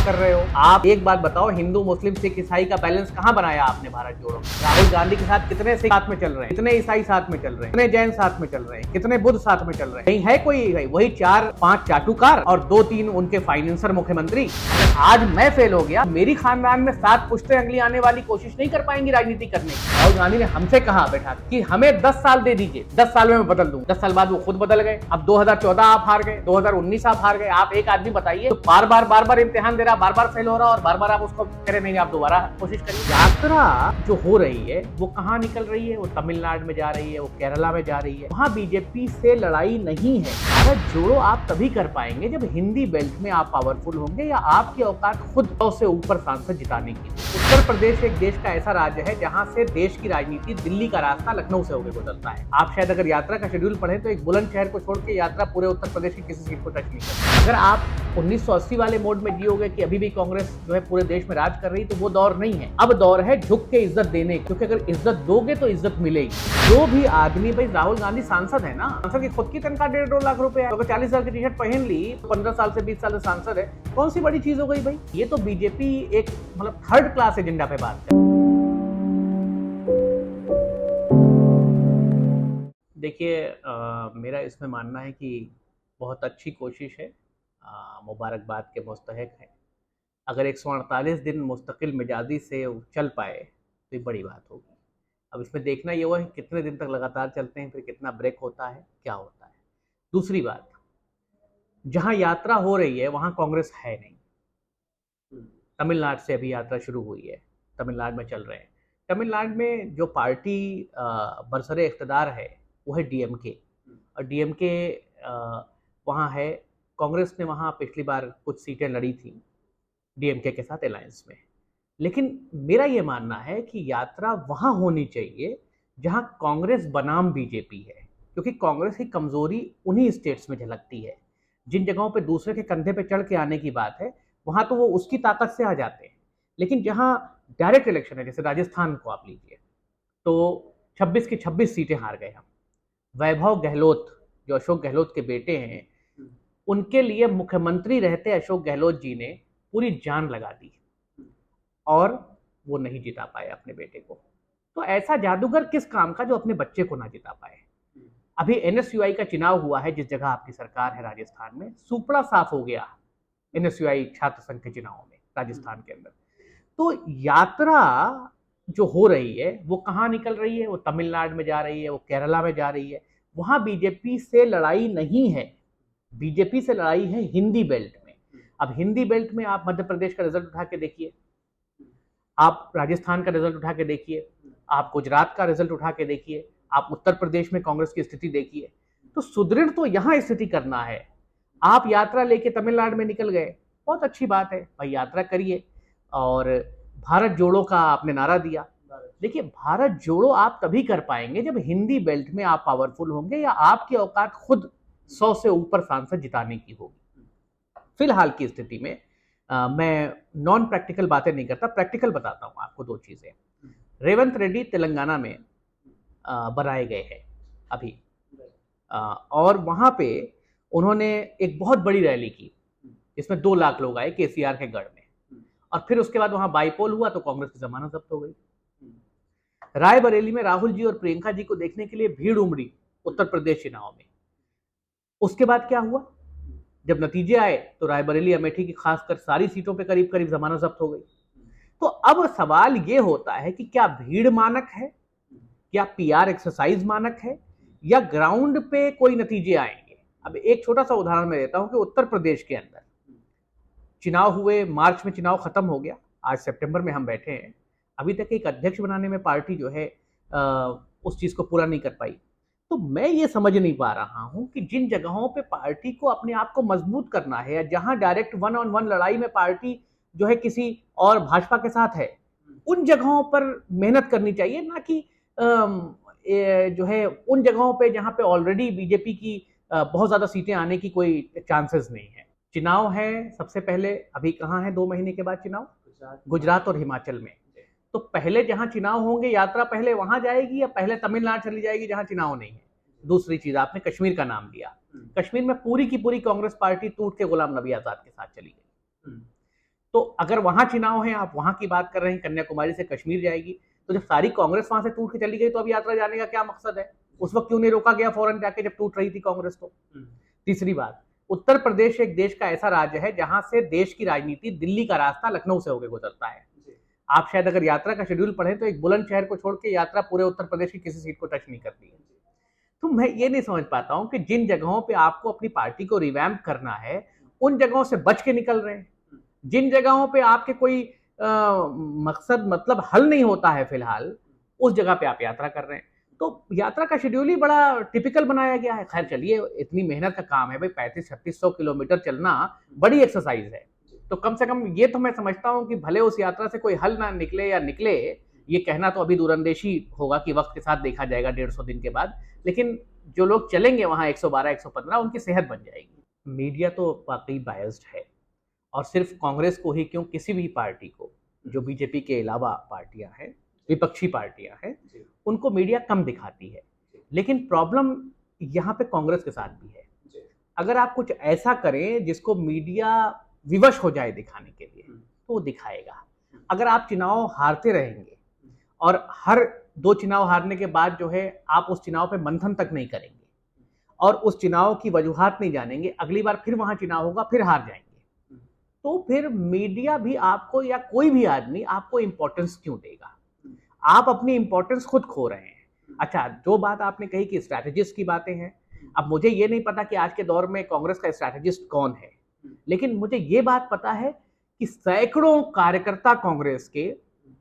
कर रहे हो। आप एक बात बताओ, हिंदू मुस्लिम सिख ईसाई का बैलेंस कहाँ बनाया आपने भारत जोड़ो? राहुल गांधी के साथ कितने सिख साथ में चल रहे हैं, कितने ईसाई साथ में चल रहे हैं, कितने जैन साथ में चल रहे हैं, कितने बुद्ध साथ में चल रहे हैं? नहीं है कोई, वही 4-5 चाटुकार और 2-3 उनके फाइनेंसर मुख्यमंत्री। आज मैं फेल हो गया, मेरी खानदान में 7 पुश्तें अगली आने वाली कोशिश नहीं कर पाएंगी राजनीति करने की। राहुल गांधी ने हमसे कहा बैठा कि हमें 10 साल दे दीजिए, 10 साल में मैं बदल दूंगा। 10 साल बाद वो खुद बदल गए। अब 2014 आप हार गए, 2019 आप हार गए। आप एक आदमी बताइए तो बार बार इम्तिहान दे रहा, बार फेल हो रहा और बार आप उसको कह रहे नहीं आप दोबारा कोशिश करिए। यात्रा जो हो रही है वो कहाँ निकल रही है? वो तमिलनाडु में जा रही है, वो केरला में जा रही है। वहां बीजेपी से लड़ाई नहीं है। भारत जोड़ो आप तभी कर पाएंगे जब हिंदी बेल्ट में आप पावरफुल होंगे या आपकी औकात खुद 100 से ऊपर सांसद जिताने की। उत्तर प्रदेश एक देश का ऐसा राज्य है जहां से देश की राजनीति दिल्ली का रास्ता लखनऊ से होकर गुजरता है। आप शायद अगर यात्रा का शेड्यूल पढ़े तो एक बुलंद शहर को छोड़ के यात्रा पूरे उत्तर प्रदेश की किसी सीट को टच नहीं करती। अगर आप 1980 वाले मोड में जियोगे कि अभी भी कांग्रेस जो है पूरे देश में राज कर रही, तो वो दौर नहीं है। अब दौर है झुक के इज्जत देने, क्योंकि अगर इज्जत दोगे तो इज्जत मिलेगी। जो भी आदमी, भाई राहुल गांधी सांसद है ना, सांसद की खुद की तनख्वाह 1.5 लाख रुपए है। तो अगर 40 साल की टी शर्ट पहन ली, 15 साल से 20 साल से सांसद है, कौन सी बड़ी चीज हो गई भाई? ये तो बीजेपी एक मतलब थर्ड क्लास एजेंडा पे बात है। देखिए, मेरा इसमें मानना है कि बहुत अच्छी कोशिश है, मुबारकबाद के मुस्तहक है। अगर 148 दिन मुस्तकिल मिजाजी से चल पाए तो ये बड़ी बात होगी। अब इसमें देखना ये हुआ है कितने दिन तक लगातार चलते हैं, फिर कितना ब्रेक होता है, क्या होता है। दूसरी बात, जहां यात्रा हो रही है वहां कांग्रेस है नहीं। तमिलनाडु से अभी यात्रा शुरू हुई है, तमिलनाडु में चल रहे हैं। तमिलनाडु में जो पार्टी बरसरे इख्तदार है वो है डीएमके, और डीएमके वहाँ है। कांग्रेस ने वहाँ पिछली बार कुछ सीटें लड़ी थी डीएमके के साथ अलायंस में। लेकिन मेरा ये मानना है कि यात्रा वहाँ होनी चाहिए जहाँ कांग्रेस बनाम बीजेपी है, क्योंकि कांग्रेस की कमजोरी उन्हीं स्टेट्स में झलकती है। जिन जगहों पे दूसरे के कंधे पे चढ़ के आने की बात है, वहाँ तो वो उसकी ताकत से आ जाते हैं। लेकिन जहाँ डायरेक्ट इलेक्शन है, जैसे राजस्थान को आप लीजिए, तो 26 की 26 सीटें हार गए हम। वैभव गहलोत जो अशोक गहलोत के बेटे हैं, उनके लिए मुख्यमंत्री रहते अशोक गहलोत जी ने पूरी जान लगा दी और वो नहीं जिता पाए अपने बेटे को। तो ऐसा जादूगर किस काम का जो अपने बच्चे को ना जिता पाए? अभी एनएसयूआई का चुनाव हुआ है, जिस जगह आपकी सरकार है राजस्थान में, सुपड़ा साफ हो गया एनएसयूआई छात्र संघ के चुनाव में राजस्थान के अंदर। तो यात्रा जो हो रही है वो कहाँ निकल रही है? वो तमिलनाडु में जा रही है, वो केरला में जा रही है। वहां बीजेपी से लड़ाई नहीं है, बीजेपी से लड़ाई है हिंदी बेल्ट में। अब हिंदी बेल्ट में आप मध्य प्रदेश का रिजल्ट उठा के देखिए, आप राजस्थान का रिजल्ट उठा के देखिए, आप गुजरात का रिजल्ट उठा के देखिए, आप उत्तर प्रदेश में कांग्रेस की स्थिति देखिए। तो सुदृढ़ तो यहां स्थिति करना है। आप यात्रा लेके तमिलनाडु में निकल गए, बहुत अच्छी बात है भाई, यात्रा करिए। और भारत जोड़ो का आपने नारा दिया। देखिए, भारत जोड़ो आप तभी कर पाएंगे जब हिंदी बेल्ट में आप पावरफुल होंगे या आपकी औकात खुद 100 से ऊपर सांसद जिताने की होगी। फिलहाल की स्थिति में मैं नॉन प्रैक्टिकल बातें नहीं करता, प्रैक्टिकल बताता हूं आपको। 2 चीजें, रेवंत रेड्डी तेलंगाना में बनाए गए हैं अभी, और वहां पे उन्होंने एक बहुत बड़ी रैली की, इसमें 2 लाख लोग आए केसीआर के गढ़ में, और फिर उसके बाद वहां बाईपोल हुआ तो कांग्रेस की जमानत जब्त हो गई। रायबरेली में राहुल जी और प्रियंका जी को देखने के लिए भीड़ उमड़ी उत्तर प्रदेश चुनाव में। उसके बाद क्या हुआ? जब नतीजे आए तो रायबरेली अमेठी की खासकर सारी सीटों पे करीब करीब जमानत जब्त हो गई। तो अब सवाल ये होता है कि क्या भीड़ मानक है, क्या पीआर एक्सरसाइज मानक है, या ग्राउंड पे कोई नतीजे आएंगे? अब एक छोटा सा उदाहरण मैं देता हूं कि उत्तर प्रदेश के अंदर चुनाव हुए, मार्च में चुनाव खत्म हो गया, आज सितंबर में हम बैठे हैं, अभी तक एक अध्यक्ष बनाने में पार्टी जो है उस चीज को पूरा नहीं कर पाई। तो मैं ये समझ नहीं पा रहा हूं कि जिन जगहों पे पार्टी को अपने आप को मजबूत करना है, या जहां डायरेक्ट 1-on-1 लड़ाई में पार्टी जो है किसी और भाजपा के साथ है, उन जगहों पर मेहनत करनी चाहिए, ना कि जो है उन जगहों पे जहां पे ऑलरेडी बीजेपी की बहुत ज्यादा सीटें आने की कोई चांसेस नहीं है। चुनाव है सबसे पहले, अभी कहाँ है 2 महीने के बाद चुनाव? गुजरात और हिमाचल में। तो पहले जहां चुनाव होंगे यात्रा पहले वहां जाएगी, या पहले तमिलनाडु चली जाएगी जहां चुनाव नहीं है? दूसरी चीज, आपने कश्मीर का नाम लिया। कश्मीर में पूरी की पूरी कांग्रेस पार्टी टूट के गुलाम नबी आजाद के साथ चली गई। तो अगर वहां चुनाव है, आप वहां की बात कर रहे हैं, कन्याकुमारी से कश्मीर जाएगी, तो जब सारी कांग्रेस वहां से टूट के चली गई तो अब यात्रा जाने का क्या मकसद है? उस वक्त क्यों नहीं रोका गया फौरन जाके जब टूट रही थी कांग्रेस? तो तीसरी बात, उत्तर प्रदेश एक देश का ऐसा राज्य है जहां से देश की राजनीति, दिल्ली का रास्ता लखनऊ से होकर गुजरता है। आप शायद अगर यात्रा का शेड्यूल पढ़ें तो एक बुलंद शहर को छोड़ के यात्रा पूरे उत्तर प्रदेश की किसी सीट को टच नहीं करती है। तो मैं ये नहीं समझ पाता हूं कि जिन जगहों पे आपको अपनी पार्टी को रिवैम्प करना है, उन जगहों से बच के निकल रहे हैं। जिन जगहों पे आपके कोई मकसद मतलब हल नहीं होता है फिलहाल, उस जगह पे आप यात्रा कर रहे हैं। तो यात्रा का शेड्यूल ही बड़ा टिपिकल बनाया गया है। खैर चलिए, इतनी मेहनत का काम है भाई, 35-3600 किलोमीटर चलना बड़ी एक्सरसाइज है। तो कम से कम ये तो मैं समझता हूँ कि भले उस यात्रा से कोई हल ना निकले या निकले, ये कहना तो अभी दूरंदेशी होगा कि वक्त के साथ देखा जाएगा 150 दिन के बाद, लेकिन जो लोग चलेंगे वहां 112-115, उनकी सेहत बन जाएगी। मीडिया तो वाकई बायस्ड है, और सिर्फ कांग्रेस को ही क्यों, किसी भी पार्टी को, जो बीजेपी के अलावा पार्टियां हैं, विपक्षी पार्टियां हैं, उनको मीडिया कम दिखाती है। लेकिन प्रॉब्लम यहाँ पे कांग्रेस के साथ भी है। अगर आप कुछ ऐसा करें जिसको मीडिया विवश हो जाए दिखाने के लिए, तो वो दिखाएगा। अगर आप चुनाव हारते रहेंगे और हर 2 चुनाव हारने के बाद जो है आप उस चुनाव पे मंथन तक नहीं करेंगे और उस चुनाव की वजूहात नहीं जानेंगे, अगली बार फिर वहां चुनाव होगा, फिर हार जाएंगे, तो फिर मीडिया भी आपको या कोई भी आदमी आपको इंपॉर्टेंस क्यों देगा? आप अपनी इंपॉर्टेंस खुद खो रहे हैं। अच्छा, जो बात आपने कही कि स्ट्रैटेजिस्ट की बातें हैं, अब मुझे ये नहीं पता कि आज के दौर में कांग्रेस का स्ट्रैटेजिस्ट कौन है, लेकिन मुझे ये बात पता है कि सैकड़ों कार्यकर्ता कांग्रेस के,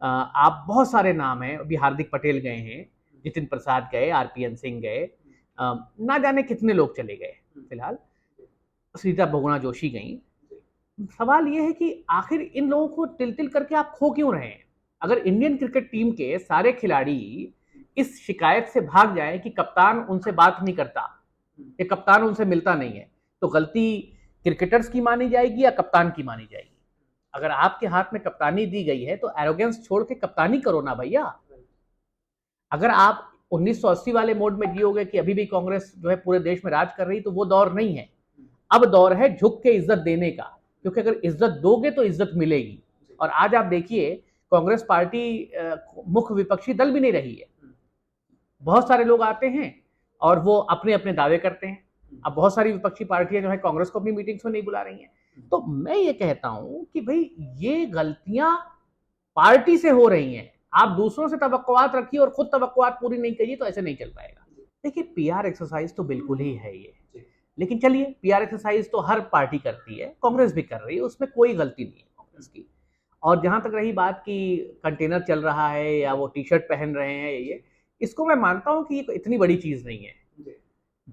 आप बहुत सारे नाम हैं, अभी हार्दिक पटेल गए हैं, जितिन प्रसाद गए, आरपीएन सिंह गए, ना जाने कितने लोग चले गए, फिलहाल सीता बहुगुणा जोशी गई। सवाल यह है कि आखिर इन लोगों को तिल तिल करके आप खो क्यों रहे हैं? अगर इंडियन क्रिकेट टीम के सारे खिलाड़ी इस शिकायत से भाग जाएं कि कप्तान उनसे बात नहीं करता या कप्तान उनसे मिलता नहीं है, तो गलती क्रिकेटर्स की मानी जाएगी या कप्तान की मानी जाएगी? अगर आपके हाथ में कप्तानी दी गई है तो एरोगेंस छोड़ के कप्तानी करो ना भैया। अगर आप 1980 वाले मोड में जियोगे कि अभी भी कांग्रेस जो है पूरे देश में राज कर रही, तो वो दौर नहीं है। अब दौर है झुक के इज्जत देने का, क्योंकि अगर इज्जत दोगे तो इज्जत मिलेगी। और आज आप देखिए, कांग्रेस पार्टी मुख्य विपक्षी दल भी नहीं रही है। बहुत सारे लोग आते हैं और वो अपने अपने दावे करते हैं। अब बहुत सारी विपक्षी पार्टियां जो है कांग्रेस को अपनी मीटिंग्स में नहीं बुला रही हैं। तो मैं ये कहता हूं कि भाई, ये गलतियां पार्टी से हो रही हैं। आप दूसरों से तवक्कुआत रखिए और खुद तवक्कुआत पूरी नहीं करिए, तो ऐसे नहीं चल पाएगा। देखिए, पीआर एक्सरसाइज तो बिल्कुल ही है ये, लेकिन चलिए, पीआर एक्सरसाइज तो हर पार्टी करती है, कांग्रेस भी कर रही है, उसमें कोई गलती नहीं है कांग्रेस की। और जहां तक रही बात कि कंटेनर चल रहा है या वो टी शर्ट पहन रहे हैं, ये इसको मैं मानता हूं कि ये इतनी बड़ी चीज नहीं है।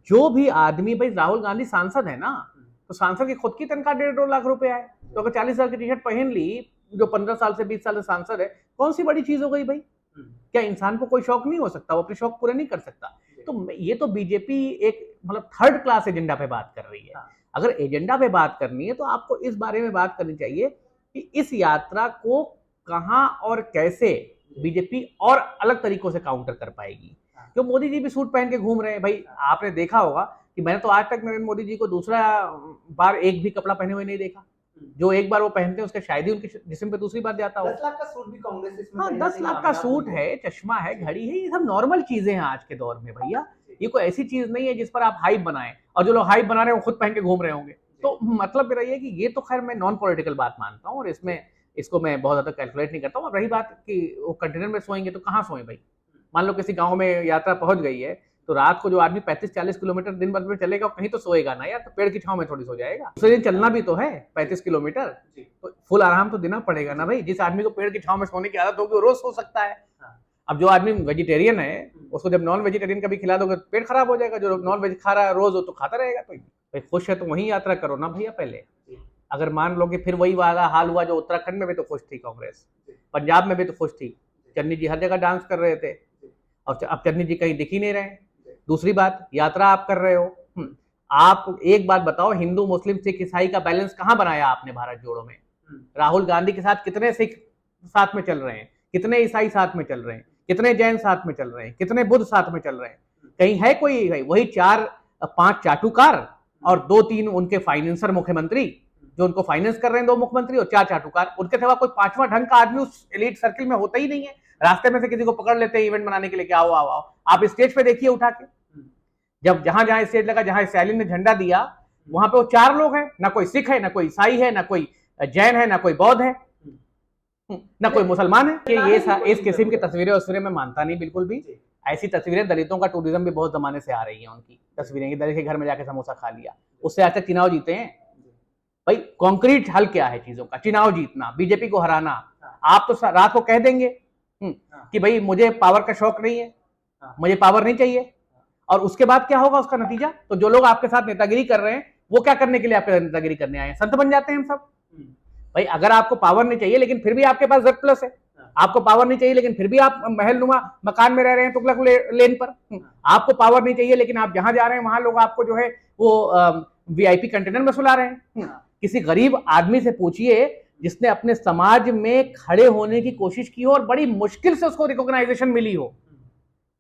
जो भी आदमी, भाई राहुल गांधी सांसद है ना, तो सांसद की खुद की तनख्वाह 1.5-2 लाख रुपए है, तो अगर 40 हजार की टी शर्ट पहन ली, जो 15 साल से 20 साल से सांसद है, कौन सी बड़ी चीज हो गई भाई? क्या इंसान को कोई शौक नहीं हो सकता? वो अपने शौक पूरे नहीं कर सकता? तो ये तो बीजेपी एक मतलब थर्ड क्लास एजेंडा पे बात कर रही है। अगर एजेंडा पे बात करनी है तो आपको इस बारे में बात करनी चाहिए कि इस यात्रा को कहां और कैसे बीजेपी और अलग तरीकों से काउंटर कर पाएगी। जो मोदी जी भी सूट पहन के घूम रहे हैं, भाई आपने देखा होगा कि मैंने तो आज तक नरेंद्र मोदी जी को दूसरा बार एक भी कपड़ा पहने हुए नहीं देखा। जो एक बार वो पहनते हैं उसके शायद ही उनके जिस्म पे दूसरी बार जाता हो। 10 लाख का सूट भी कांग्रेस इसमें, हाँ, 10 लाख का सूट है, चश्मा है, घड़ी है, ये सब नॉर्मल चीजें हैं आज के दौर में भैया। ये कोई ऐसी चीज नहीं है जिस पर आप हाइप बनाएं, और जो लोग हाइप बना रहे हैं वो खुद पहन के घूम रहे होंगे। तो मतलब मेरा ये कि ये तो खैर मैं नॉन पॉलिटिकल बात मानता हूँ, और इसको मैं बहुत ज्यादा कैलकुलेट नहीं करता हूँ। अब रही बात कि वो कंटेनर में सोएंगे, तो कहाँ सोए भाई? मान लो किसी गाँव में यात्रा पहुंच गई है, तो रात को जो आदमी 35-40 किलोमीटर दिन भर में चलेगा, कहीं तो सोएगा ना यार, तो पेड़ की छांव में थोड़ी सो जाएगा। दूसरे दिन चलना भी तो है 35 किलोमीटर, तो फुल आराम तो देना पड़ेगा ना भाई। जिस आदमी को पेड़ की छांव में सोने की आदत होगी वो रोज सो सकता है। अब जो आदमी वेजिटेरियन है, उसको जब नॉन वेजिटेरियन कभी खिला दोगे तो पेट खराब हो जाएगा। जो नॉन वेज खा रहा है रोज, वो तो खाता रहेगा। तो भाई खुश है तो वहीं यात्रा करो ना भैया पहले। अगर मान लो कि फिर वही वाला हाल हुआ जो उत्तराखंड में भी तो खुश थी कांग्रेस, पंजाब में भी तो खुश थी, चन्नी जी हर जगह डांस कर रहे थे, और अब चन्नी जी कहीं दिख ही नहीं रहे। दूसरी बात, यात्रा आप कर रहे हो, आप एक बात बताओ, हिंदू मुस्लिम सिख ईसाई का बैलेंस कहां बनाया आपने भारत जोड़ो में? राहुल गांधी के साथ कितने सिख साथ में चल रहे हैं, कितने ईसाई साथ में चल रहे हैं, कितने जैन साथ में चल रहे हैं, कितने बुद्ध साथ में चल रहे हैं? कहीं है कोई? वही 4-5 चाटुकार और 2-3 उनके फाइनेंसर मुख्यमंत्री। जो उनको फाइनेंस कर रहे हैं 2 मुख्यमंत्री और 4 चाटुकार। उनके सिवा कोई 5वां ढंग का आदमी उस एलीट सर्किल में होता ही नहीं है। रास्ते में से किसी को पकड़ लेते हैं इवेंट बनाने के लिए कि आओ आओ आओ। आप स्टेज पे देखिए उठा के, जब जहां जहां स्टेज लगा, जहां स्टैलिन ने झंडा दिया, वहां पे वो 4 लोग हैं, ना कोई सिख है, ना कोई ईसाई है, ना कोई जैन है, ना कोई बौद्ध है, ना कोई मुसलमान है। कि ये इस किस्म की तस्वीरें मैं मानता नहीं बिल्कुल भी। ऐसी तस्वीरें, दलितों का टूरिज्म भी बहुत जमाने से आ रही है, उनकी तस्वीरें कि दलित के घर में जाके समोसा खा लिया, उससे आज तक चुनाव जीते हैं। भाई कॉन्क्रीट हल क्या है चीजों का? चुनाव जीतना, बीजेपी को हराना। आप तो रात को कह देंगे कि भाई मुझे पावर का शौक नहीं है, मुझे पावर नहीं चाहिए, और उसके बाद क्या होगा उसका नतीजा? तो जो लोग आपके साथ नेतागिरी कर रहे हैं वो क्या करने के लिए आपके नेतागिरी करने आए हैं? संत बन जाते हैं हम सब। भाई अगर आपको पावर नहीं चाहिए लेकिन फिर भी आपके पास Z+ है, आपको पावर नहीं चाहिए लेकिन फिर भी आप महलनुमा मकान में रह रहे हैं तुगलक लेन पर, आपको पावर नहीं चाहिए लेकिन आप जहां जा रहे हैं वहां लोग आपको जो है वो VIP कंटेनर में सुला रहे हैं। किसी गरीब आदमी से पूछिए जिसने अपने समाज में खड़े होने की कोशिश की हो और बड़ी मुश्किल से उसको रिकॉग्नाइजेशन मिली हो,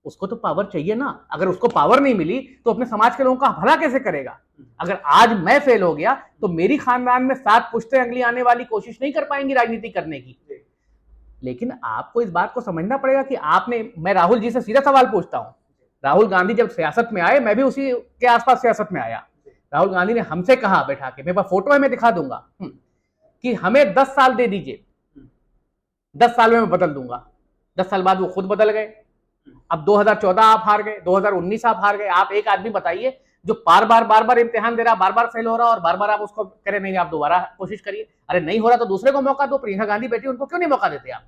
उसको तो पावर चाहिए ना। अगर उसको पावर नहीं मिली तो अपने समाज के लोगों का भला कैसे करेगा? अगर आज मैं फेल हो गया तो मेरी खानदान में 7 पुश्तें अगली आने वाली कोशिश नहीं कर पाएंगी राजनीति करने की। लेकिन आपको इस बात को समझना पड़ेगा कि मैं राहुल जी से सीधा सवाल पूछता हूं। राहुल गांधी जब सियासत में आए, मैं भी उसी के आसपास सियासत में आया। राहुल गांधी ने हमसे कहा बैठा के, मेरे पास फोटो है, मैं दिखा दूंगा, कि हमें 10 साल दे दीजिए, 10 साल में मैं बदल दूंगा। 10 साल बाद वो खुद बदल गए। अब 2014 आप हार गए, 2019 आप हार गए। आप एक आदमी बताइए जो बार बार इम्तिहान दे रहा, बार बार फेल हो रहा, और बार बार आप उसको कह रहे नहीं आप दोबारा कोशिश करिए। अरे नहीं हो रहा तो दूसरे को मौका दो। प्रियंका गांधी बेटी, उनको क्यों नहीं मौका देते आप?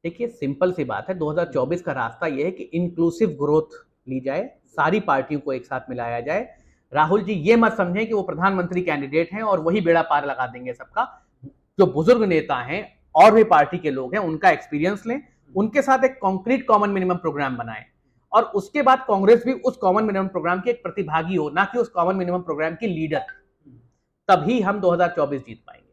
देखिए सिंपल सी बात है, 2024 का रास्ता यह है कि इंक्लूसिव ग्रोथ ली जाए, सारी पार्टियों को एक साथ मिलाया जाए। राहुल जी ये मत समझें कि वो प्रधानमंत्री कैंडिडेट हैं और वही बेड़ा पार लगा देंगे सबका। जो बुजुर्ग नेता हैं और भी पार्टी के लोग हैं, उनका एक्सपीरियंस लें, उनके साथ एक कॉन्क्रीट कॉमन मिनिमम प्रोग्राम बनाएं, और उसके बाद कांग्रेस भी उस कॉमन मिनिमम प्रोग्राम की एक प्रतिभागी हो, ना कि उस कॉमन मिनिमम प्रोग्राम की लीडर। तभी हम 2024 जीत पाएंगे।